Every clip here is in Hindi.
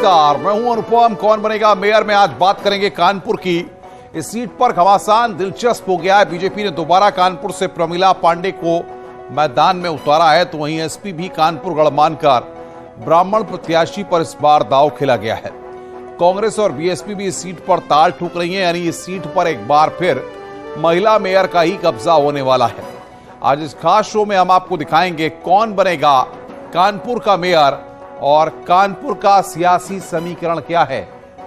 नमस्कार, मैं हूं अनुपम। कौन बनेगा मेयर में आज बात करेंगे कानपुर की। इस सीट पर घमासान दिलचस्प हो गया है। बीजेपी ने दोबारा कानपुर से प्रमिला पांडे को मैदान में उतारा है, तो वहीं एसपी भी कानपुर गढ़ मानकर ब्राह्मण प्रत्याशी पर इस बार दांव खेला गया है। कांग्रेस और बीएसपी भी इस सीट पर ताल ठोक रही है, यानी इस सीट पर एक बार फिर महिला मेयर का ही कब्जा होने वाला है। आज इस खास शो में हम आपको दिखाएंगे कौन बनेगा कानपुर का मेयर और कानपुर का सियासी समीकरण क्या है,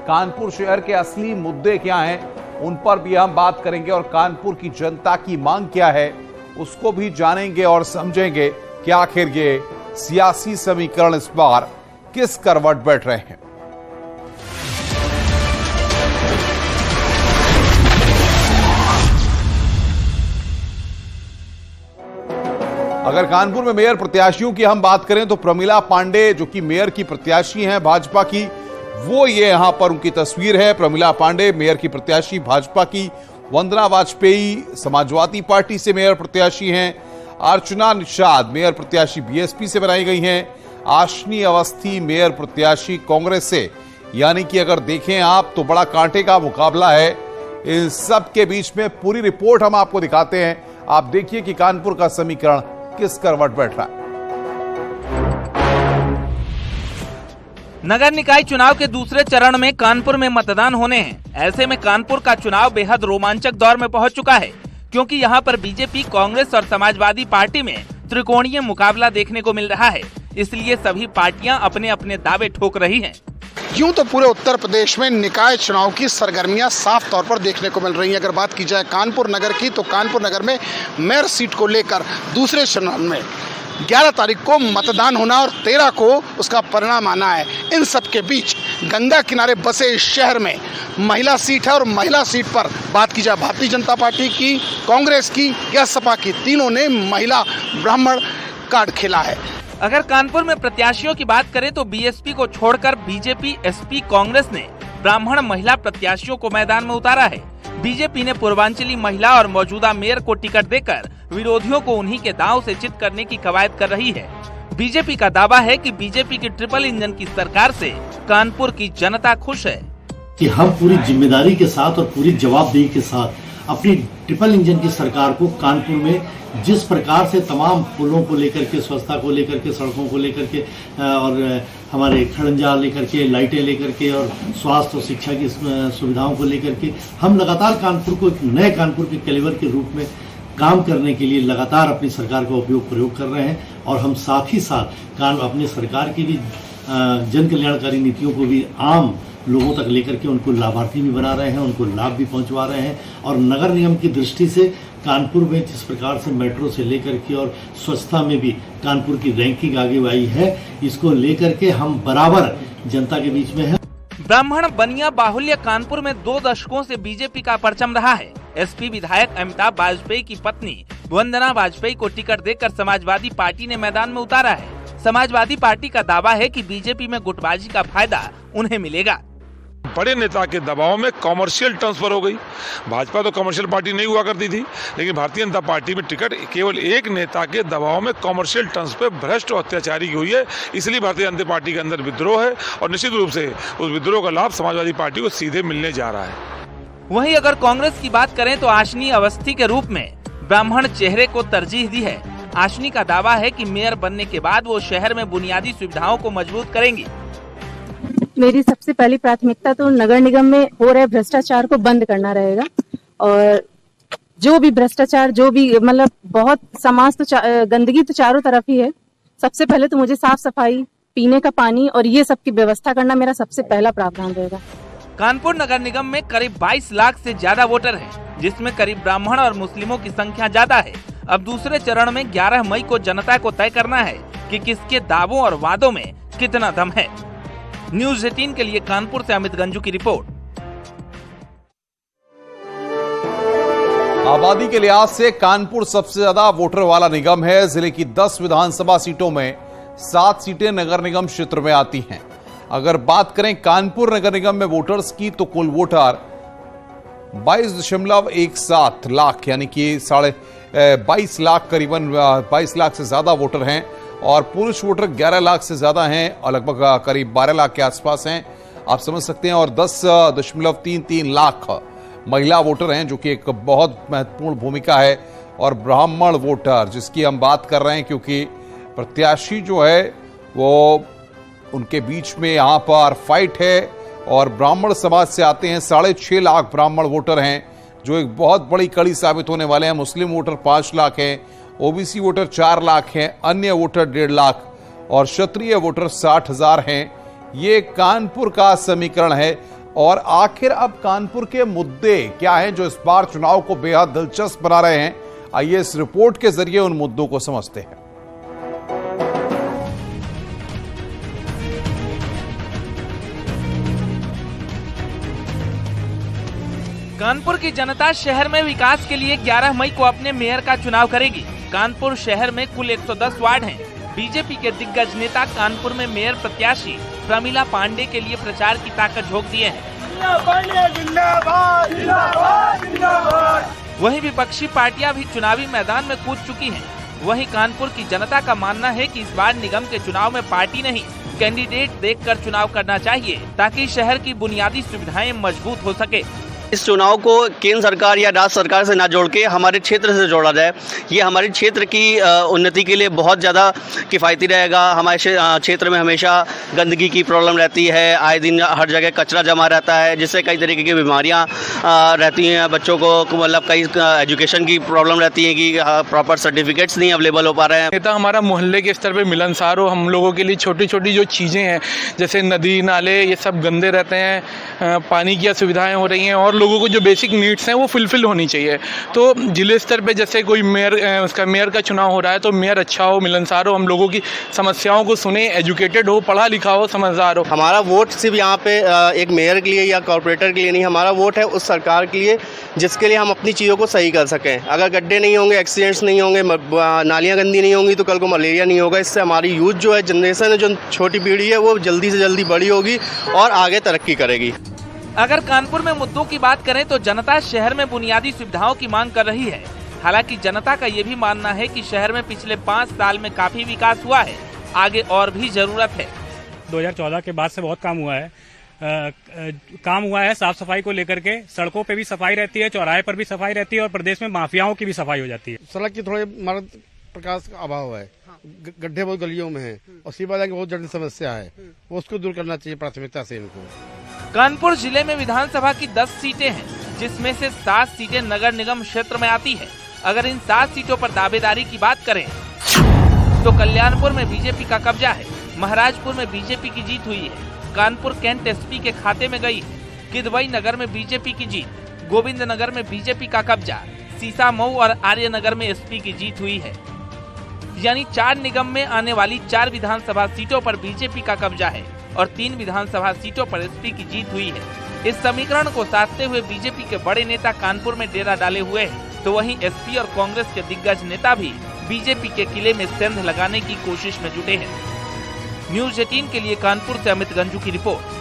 कानपुर शहर के असली मुद्दे क्या हैं, उन पर भी हम बात करेंगे और कानपुर की जनता की मांग क्या है उसको भी जानेंगे और समझेंगे कि आखिर ये सियासी समीकरण इस बार किस करवट बैठ रहे हैं। अगर कानपुर में मेयर प्रत्याशियों की हम बात करें तो प्रमिला पांडे जो कि मेयर की प्रत्याशी हैं भाजपा की, वो ये यहां पर उनकी तस्वीर है। प्रमिला पांडे मेयर की प्रत्याशी भाजपा की। वंदना वाजपेयी समाजवादी पार्टी से मेयर प्रत्याशी हैं। अर्चना निषाद मेयर प्रत्याशी बीएसपी से बनाई गई हैं। आशनी अवस्थी मेयर प्रत्याशी कांग्रेस से। यानी कि अगर देखें आप तो बड़ा कांटे का मुकाबला है। इन सब के बीच में पूरी रिपोर्ट हम आपको दिखाते हैं। आप देखिए कि कानपुर का समीकरण किस करवट बैठ रहा है। नगर निकाय चुनाव के दूसरे चरण में कानपुर में मतदान होने हैं। ऐसे में कानपुर का चुनाव बेहद रोमांचक दौर में पहुंच चुका है, क्योंकि यहां पर बीजेपी, कांग्रेस और समाजवादी पार्टी में त्रिकोणीय मुकाबला देखने को मिल रहा है। इसलिए सभी पार्टियां अपने अपने दावे ठोक रही हैं। यूं तो पूरे उत्तर प्रदेश में निकाय चुनाव की सरगर्मियां साफ तौर पर देखने को मिल रही हैं। अगर बात की जाए कानपुर नगर की, तो कानपुर नगर में मेयर सीट को लेकर दूसरे चरण में 11 तारीख को मतदान होना और 13 को उसका परिणाम आना है। इन सब के बीच गंगा किनारे बसे इस शहर में महिला सीट है और महिला सीट पर बात की जाए भारतीय जनता पार्टी की, कांग्रेस की या सपा की, तीनों ने महिला ब्राह्मण कार्ड खेला है। अगर कानपुर में प्रत्याशियों की बात करें तो बीएसपी को छोड़कर बीजेपी, एसपी, कांग्रेस ने ब्राह्मण महिला प्रत्याशियों को मैदान में उतारा है। बीजेपी ने पूर्वांचली महिला और मौजूदा मेयर को टिकट देकर विरोधियों को उन्हीं के दांव से चित करने की कवायद कर रही है। बीजेपी का दावा है कि बीजेपी की ट्रिपल इंजन की सरकार से कानपुर की जनता खुश है कि हम पूरी जिम्मेदारी के साथ और पूरी जवाबदेही के साथ अपनी ट्रिपल इंजन की सरकार को कानपुर में जिस प्रकार से तमाम पुलों को लेकर के, स्वच्छता को लेकर के, सड़कों को लेकर के और हमारे खड़ंजा लेकर के, लाइटें लेकर के और स्वास्थ्य और शिक्षा की सुविधाओं को लेकर के हम लगातार कानपुर को एक नए कानपुर के कैलिबर के रूप में काम करने के लिए लगातार अपनी सरकार का प्रयोग कर रहे हैं। और हम साथ ही साथ अपनी सरकार की भी जन कल्याणकारी नीतियों को भी आम लोगों तक लेकर के उनको लाभार्थी भी बना रहे हैं, उनको लाभ भी पहुंचवा रहे हैं। और नगर निगम की दृष्टि से कानपुर में जिस प्रकार से मेट्रो से लेकर के और स्वच्छता में भी कानपुर की रैंकिंग आगे आई है, इसको लेकर के हम बराबर जनता के बीच में हैं। ब्राह्मण बनिया बाहुल्य कानपुर में 2 दशकों से बीजेपी का परचम रहा है। एसपी विधायक अमिताभ वाजपेयी की पत्नी वंदना वाजपेयी को टिकट देकर समाजवादी पार्टी ने मैदान में उतारा है। समाजवादी पार्टी का दावा है कि बीजेपी में गुटबाजी का फायदा उन्हें मिलेगा। बड़े नेता के दबाव में कॉमर्शियल ट्रांसफर हो गई। भाजपा तो कमर्शियल पार्टी नहीं हुआ करती थी, लेकिन भारतीय जनता पार्टी में टिकट केवल एक नेता के दबाव में कॉमर्शियल ट्रांसफर भ्रष्ट और अत्याचारी की हुई है। इसलिए भारतीय जनता पार्टी के अंदर विद्रोह है और निश्चित रूप से उस विद्रोह का लाभ समाजवादी पार्टी को सीधे मिलने जा रहा है। वहीं अगर कांग्रेस की बात करें तो आशनी अवस्थी के रूप में ब्राह्मण चेहरे को तरजीह दी है। आशनी का दावा है कि मेयर बनने के बाद वो शहर में बुनियादी सुविधाओं को मजबूत करेंगी। मेरी सबसे पहली प्राथमिकता तो नगर निगम में हो रहे भ्रष्टाचार को बंद करना रहेगा। और जो भी भ्रष्टाचार, जो भी मतलब बहुत समाज तो गंदगी तो चारों तरफ ही है। सबसे पहले तो मुझे साफ सफाई, पीने का पानी और ये सब की व्यवस्था करना मेरा सबसे पहला प्रावधान रहेगा। कानपुर नगर निगम में करीब 22 लाख से ज्यादा वोटर हैं, जिसमें करीब ब्राह्मण और मुस्लिमों की संख्या ज्यादा है। अब दूसरे चरण में 11 मई को जनता को तय करना है कि किसके दावों और वादों में कितना दम है। न्यूज़ 18 के लिए कानपुर से अमित गंजू की रिपोर्ट। आबादी के लिहाज से कानपुर सबसे ज्यादा वोटर वाला निगम है। जिले की 10 विधानसभा सीटों में 7 सीटें नगर निगम क्षेत्र में आती हैं। अगर बात करें कानपुर नगर निगम में वोटर्स की तो कुल वोटर 22.17 लाख यानी कि 22.5 लाख, करीबन 22 लाख से ज्यादा वोटर हैं। और पुरुष वोटर 11 लाख से ज्यादा हैं और लगभग करीब 12 लाख के आसपास हैं, आप समझ सकते हैं। और 10.33 लाख महिला वोटर हैं, जो कि एक बहुत महत्वपूर्ण भूमिका है। और ब्राह्मण वोटर जिसकी हम बात कर रहे हैं, क्योंकि प्रत्याशी जो है वो उनके बीच में यहाँ पर फाइट है। और ब्राह्मण समाज से आते हैं 6.5 लाख ब्राह्मण वोटर हैं, जो एक बहुत बड़ी कड़ी साबित होने वाले हैं। मुस्लिम वोटर 5 लाख हैं, ओबीसी वोटर 4 लाख हैं, अन्य वोटर 1.5 लाख और क्षत्रिय वोटर 60,000 हैं। ये कानपुर का समीकरण है। और आखिर अब कानपुर के मुद्दे क्या हैं जो इस बार चुनाव को बेहद दिलचस्प बना रहे हैं? आइए इस रिपोर्ट के जरिए उन मुद्दों को समझते हैं। कानपुर की जनता शहर में विकास के लिए 11 मई को अपने मेयर का चुनाव करेगी। कानपुर शहर में कुल 110 वार्ड हैं। बीजेपी के दिग्गज नेता कानपुर में मेयर प्रत्याशी प्रमिला पांडे के लिए प्रचार की ताकत झोंक दिए हैं। वहीं विपक्षी पार्टियां भी चुनावी मैदान में कूद चुकी हैं। वहीं कानपुर की जनता का मानना है कि इस बार निगम के चुनाव में पार्टी नहीं, कैंडिडेट देखकर चुनाव करना चाहिए, ताकि शहर की बुनियादी सुविधाएं मजबूत हो सके। इस चुनाव को केंद्र सरकार या राज्य सरकार से ना जोड़ के हमारे क्षेत्र से जोड़ा जाए। ये हमारे क्षेत्र की उन्नति के लिए बहुत ज़्यादा किफ़ायती रहेगा। हमारे क्षेत्र में हमेशा गंदगी की प्रॉब्लम रहती है, आए दिन हर जगह कचरा जमा रहता है, जिससे कई तरीके की बीमारियां रहती हैं। बच्चों को मतलब कई एजुकेशन की प्रॉब्लम रहती है कि प्रॉपर सर्टिफिकेट्स नहीं अवेलेबल हो पा रहे हैं। नेता हमारा मोहल्ले के स्तर पर मिलनसार हो, हम लोगों के लिए छोटी छोटी जो चीज़ें हैं जैसे नदी नाले ये सब गंदे रहते हैं, पानी की असुविधाएँ हो रही हैं और लोगों को जो बेसिक नीड्स हैं वो फुलफिल होनी चाहिए। तो जिले स्तर पे जैसे कोई मेयर का चुनाव हो रहा है तो मेयर अच्छा हो, मिलनसार हो, हम लोगों की समस्याओं को सुने, एजुकेटेड हो, पढ़ा लिखा हो, समझदार हो। हमारा वोट सिर्फ यहाँ पे एक मेयर के लिए या कॉर्पोरेटर के लिए नहीं, हमारा वोट है उस सरकार के लिए जिसके लिए हम अपनी चीज़ों को सही कर सकें। अगर गड्ढे नहीं होंगे, एक्सीडेंट्स नहीं होंगे, नालियाँ गंदी नहीं होंगी तो कल को मलेरिया नहीं होगा। इससे हमारी यूथ जो है, जनरेशन है, जो छोटी पीढ़ी है, वो जल्दी से जल्दी बड़ी होगी और आगे तरक्की करेगी। अगर कानपुर में मुद्दों की बात करें तो जनता शहर में बुनियादी सुविधाओं की मांग कर रही है। हालांकि जनता का ये भी मानना है कि शहर में पिछले 5 साल में काफी विकास हुआ है, आगे और भी जरूरत है। 2014 के बाद से बहुत काम हुआ है। काम हुआ है साफ सफाई को लेकर के, सड़कों पे भी सफाई रहती है, चौराहे पर भी सफाई रहती है और प्रदेश में माफियाओं की भी सफाई हो जाती है। सड़क की थोड़े मार्ग प्रकाश का अभाव है, गड्ढे बहुत गलियों में है और सीमा की बहुत जटिल समस्या है, वो उसको दूर करना चाहिए प्राथमिकता से इनको। कानपुर जिले में विधानसभा की 10 सीटें हैं, जिसमें से 7 सीटें नगर निगम क्षेत्र में आती है। अगर इन 7 सीटों पर दावेदारी की बात करें तो कल्याणपुर में बीजेपी का कब्जा है, महराजपुर में बीजेपी की जीत हुई है, कानपुर कैंट एसपी के खाते में गई है, किदवई नगर में बीजेपी की जीत, गोविंद नगर में बीजेपी का कब्जा, सीसामऊ और आर्यनगर में एसपी की जीत हुई है। यानी 4 निगम में आने वाली 4 विधानसभा सीटों पर बीजेपी का कब्जा है और 3 विधानसभा सीटों पर एसपी की जीत हुई है। इस समीकरण को साधते हुए बीजेपी के बड़े नेता कानपुर में डेरा डाले हुए हैं, तो वहीं एसपी और कांग्रेस के दिग्गज नेता भी बीजेपी के किले में सेंध लगाने की कोशिश में जुटे हैं। न्यूज 18 के लिए कानपुर से अमित गंजू की रिपोर्ट।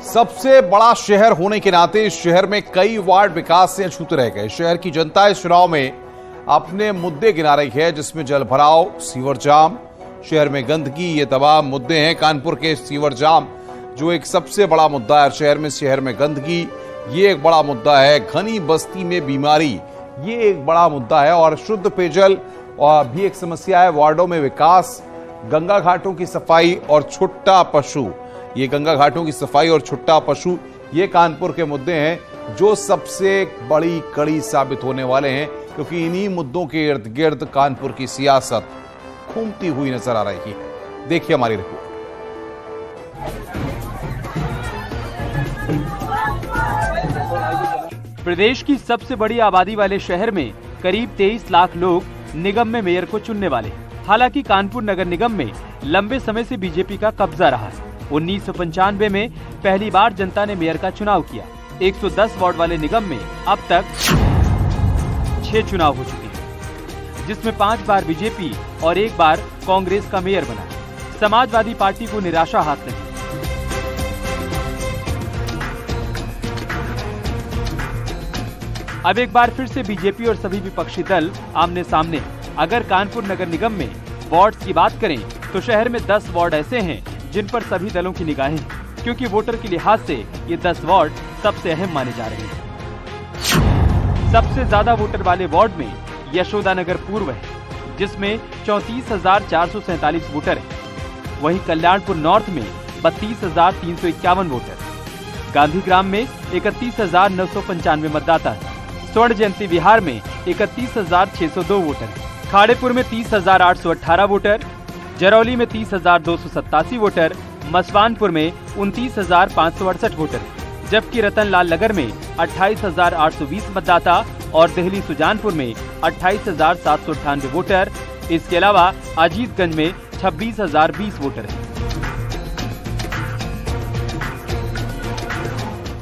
सबसे बड़ा शहर होने के नाते इस शहर में कई वार्ड विकास से अछूते रह गए। शहर की जनता इस चुनाव में अपने मुद्दे गिना रही है, जिसमें जल भराव, सीवर जाम, शहर में गंदगी, ये तमाम मुद्दे हैं। कानपुर के सीवर जाम जो एक सबसे बड़ा मुद्दा है शहर में गंदगी, ये एक बड़ा मुद्दा है। घनी बस्ती में बीमारी, ये एक बड़ा मुद्दा है। और शुद्ध पेयजल और भी एक समस्या है। वार्डों में विकास, गंगा घाटों की सफाई और छुट्टा पशु, ये गंगा घाटों की सफाई और छुट्टा पशु, ये कानपुर के मुद्दे हैं जो सबसे बड़ी कड़ी साबित होने वाले हैं, क्योंकि इन्हीं मुद्दों के इर्द गिर्द कानपुर की सियासत घूमती हुई नजर आ रही है। देखिए हमारी रिपोर्ट। प्रदेश की सबसे बड़ी आबादी वाले शहर में करीब 23 लाख लोग निगम में मेयर को चुनने वाले हैं। हालांकि कानपुर नगर निगम में लंबे समय से बीजेपी का कब्जा रहा है। 1995 में पहली बार जनता ने मेयर का चुनाव किया। 110 वार्ड वाले निगम में अब तक 6 चुनाव हो चुके हैं, जिसमें 5 बार बीजेपी और 1 बार कांग्रेस का मेयर बना। समाजवादी पार्टी को निराशा हाथ लगी। अब एक बार फिर से बीजेपी और सभी विपक्षी दल आमने सामने। अगर कानपुर नगर निगम में वार्ड्स की बात करें तो शहर में 10 वार्ड ऐसे हैं जिन पर सभी दलों की निगाहें हैं, क्योंकि वोटर के लिहाज से ये 10 वार्ड सबसे अहम माने जा रहे हैं। सबसे ज्यादा वोटर वाले वार्ड में यशोदा नगर पूर्व है, जिसमें 34,447 वोटर हैं। वहीं कल्याणपुर नॉर्थ में 32,351 वोटर, गांधीग्राम में 31,995 मतदाता है, स्वर्ण जयंती विहार में 31,602 वोटर, खाड़ेपुर में 30,818 वोटर, जरौली में 30,287 वोटर, मसवानपुर में 29,568 वोटर, जबकि रतनलाल नगर में 28,820 मतदाता और दिल्ली सुजानपुर में 28,798 वोटर। इसके अलावा अजीतगंज में 26,020 वोटर हैं।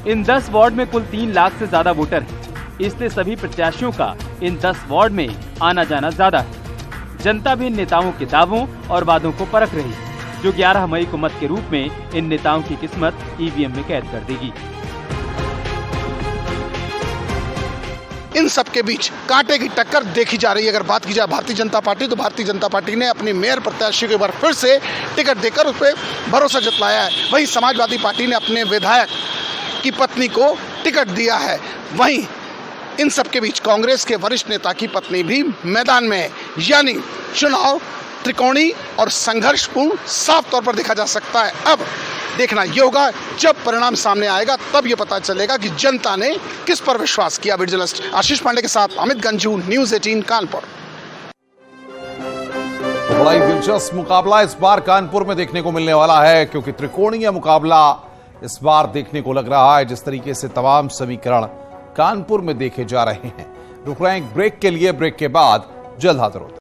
इन 10 वार्ड में कुल 3 लाख से ज्यादा वोटर हैं, इसलिए सभी प्रत्याशियों का इन 10 वार्ड में आना जाना ज्यादा है। जनता भी इन नेताओं के दावों और वादों को परख रही है, जो 11 मई को मत के रूप में इन नेताओं की किस्मत ईवीएम में कैद कर देगी। इन सब के बीच कांटे की टक्कर देखी जा रही है। अगर बात की जाए भारतीय जनता पार्टी, तो भारतीय जनता पार्टी ने अपनी मेयर प्रत्याशी को एक बार फिर से टिकट देकर उस पर भरोसा जताया है। वहीं समाजवादी पार्टी ने अपने विधायक की पत्नी को टिकट दिया है। वहीं इन सब के बीच कांग्रेस के वरिष्ठ नेता की पत्नी भी मैदान में है, यानी चुनाव त्रिकोणीय और संघर्षपूर्ण साफ तौर पर देखा जा सकता है। अब देखना ये होगा, जब परिणाम सामने आएगा तब ये पता चलेगा कि जनता ने किस पर विश्वास किया। वीडियो जर्नलिस्ट आशीष पांडे के साथ अमित गंजू, न्यूज़ 18 कानपुर। बड़ा ही दिलचस्प मुकाबला इस बार कानपुर में देखने को मिलने वाला है, क्योंकि त्रिकोणीय मुकाबला इस बार देखने को लग रहा है। जिस तरीके से तमाम समीकरण कानपुर में देखे जा रहे हैं। रुक रहे हैं एक ब्रेक के लिए, ब्रेक के बाद जल्द हाजिर होते हैं।